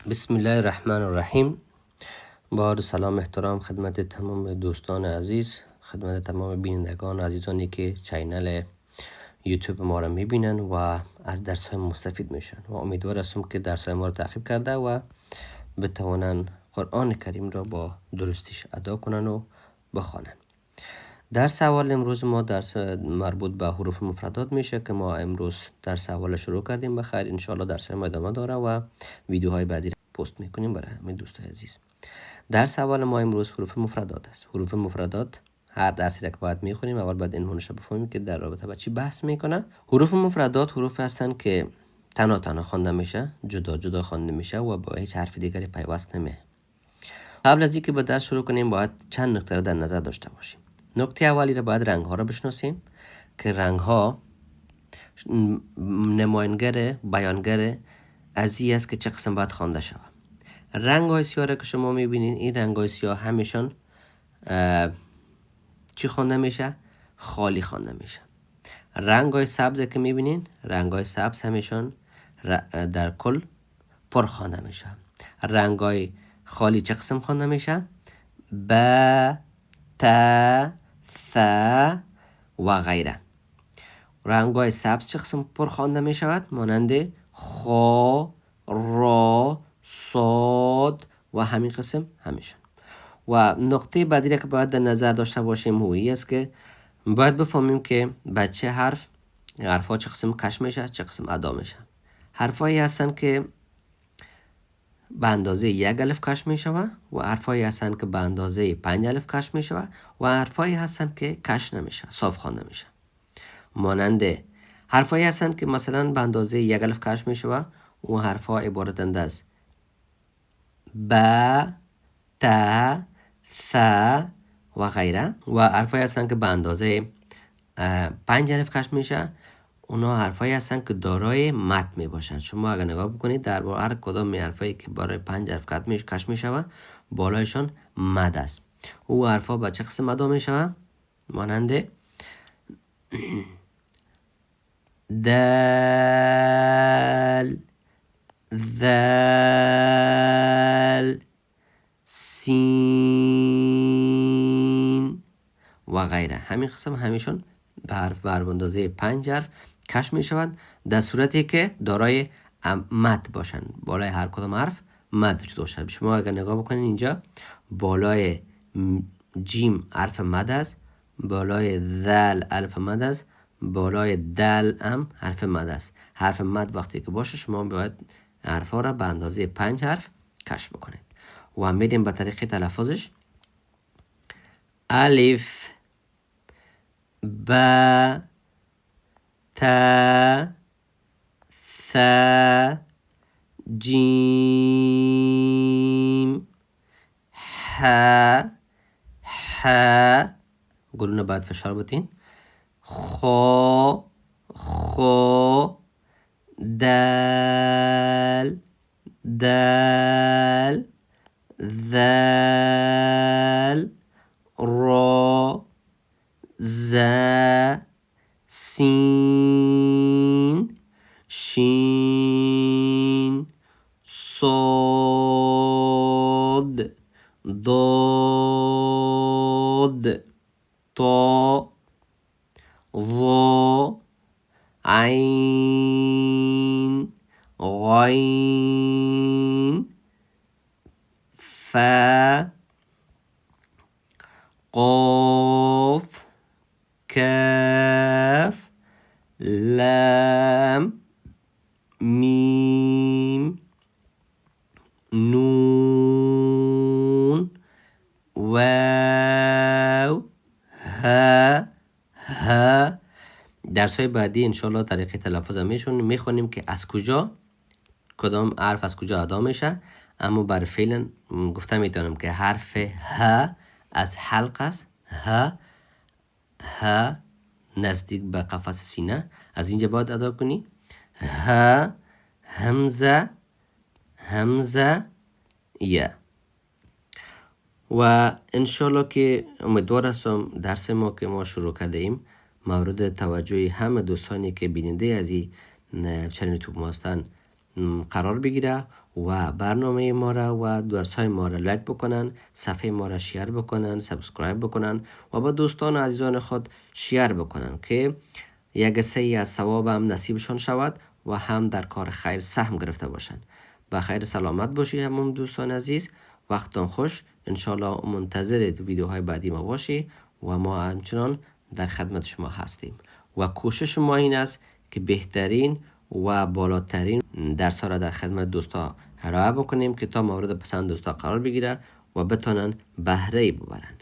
بسم الله الرحمن الرحیم. با عرض سلام احترام خدمت تمام دوستان عزیز، خدمت تمام بینندگان عزیزانی که چینل یوتیوب ما را میبینن و از درس های مستفید میشن و امیدوار هستم که درس های ما را تعقیب کرده و بتوانن قرآن کریم را با درستیش ادا کنن و بخوانن. درس اول امروز ما درس مربوط به حروف مفردات میشه که ما امروز درس اول شروع کردیم. بخیر انشالله درس های ما ادامه داره و ویدیوهای بعدی پست میکنیم برای همه دوستای عزیز. درس اول ما امروز حروف مفردات است. حروف مفردات هر درسی را که باید میخونیم اول باید عنوانش رو بفهمیم که در رابطه با چی بحث میکنه. حروف مفردات حروف هستن که تنها تنها خوانده میشه، جدا جدا خوانده میشه و با هیچ حرف دیگری پیوست نمیه. قبل از اینکه به درس شروع کنیم باید چند نکته را در نظر داشته باشیم. نکته اولی را باید رنگ ها را بشناسیم که رنگ ها نماینگر بیانگر از این است که چه قسم باید خوانده شود. رنگ های سیاه را که شما میبینید، این رنگ های سیاه همیشون چی خوانده میشه؟ خالی خوانده میشه. رنگ های سبز که میبینین، رنگ های سبز همیشون در کل پر خوانده میشه. رنگ های خالی چه قسم خوانده میشه؟ ب، ت، ث و غیره. رنگ های سبز چه قسم پر خوانده میشود؟ مانند خ، را، صاد و همین قسم همیشون. و نقطه بعدی که باید در نظر داشته باشیم هویی است که باید بفهمیم که بچه حرفا چه قسم کش میشه، چه قسم ادا میشه. حرفایی هستن که به اندازه 1 الف کش میشوه و حرفایی هستن که به اندازه 5 الف کش میشوه و حرفایی هستن که کش نمیشه، صاف خوانده میشه. مانند حرفایی هستن که مثلا به اندازه 1 الف کش میشوه و حرفا عبارتند از ب، ت، ث و غیره. و حرفایی هستن که به اندازه 5 الف کش میشه، اونا حرفایی هستن که دارای مد می باشن. شما اگر نگاه بکنید در هر کدام حرفایی که برای 5 حرف کش میشوه بالایشان مد است. او حرفا به چه قسم ادا میشوه؟ مانند دال، ذال، سین و غیره. همین قسم همیشون به حرف بر اندازه 5 حرف کش می شوند در صورتی که دارای مد باشند. بالای هر کدام حرف مد وجود داشته. شما اگر نگاه بکنید اینجا بالای جیم حرف مد است، بالای ذل حرف مد است، بالای دل هم حرف مد است. حرف مد وقتی که باشه شما باید حرفا را به اندازه 5 حرف کش بکنید. و میریم به طریق تلفظش. الف، ب، ت، ث، جیم، ح، ح گلونه باید فشار بتین، خو، دال، دال، ذال، را، ز، سین، شین، صاد، ضاد، طا، ظا، عین، غین، ف، قاف، کاف، لام، میم، نون، واو، ها، ها. درس های بعدی انشالله طریق تلفظ میخونیم که از کجا کدام حرف از کجا ادا میشه. اما بر فعلا گفته میتونم که حرف ه از حلق است. ه نزدیک به قفس سینه از اینجا باید ادا کنی. ه، همزه، همزه، یه. و انشالله که امیدوار هستم درس ما که ما شروع کرده ایم مورد توجه همه دوستانی که بیننده از این چنل یوتیوب ما هستن قرار بگیره و برنامه ما را و درس های ما را لایک بکنن، صفحه ما را شیر بکنن، سابسکرایب بکنن و با دوستان و عزیزان خود شیر بکنن که یک سهی از ثواب هم نصیبشان شود و هم در کار خیر سهم گرفته باشند. با خیر سلامت باشی همون دوستان عزیز. وقتان خوش. انشالله منتظر ویدیوهای بعدی ما باشی و ما همچنان در خدمت شما هستیم و کوشش ما این است که بهترین و بالاترین درس ها را در خدمت دوستا ارائه بکنیم که تا مورد پسند دوستا قرار بگیره و بتانن بهره ببرن.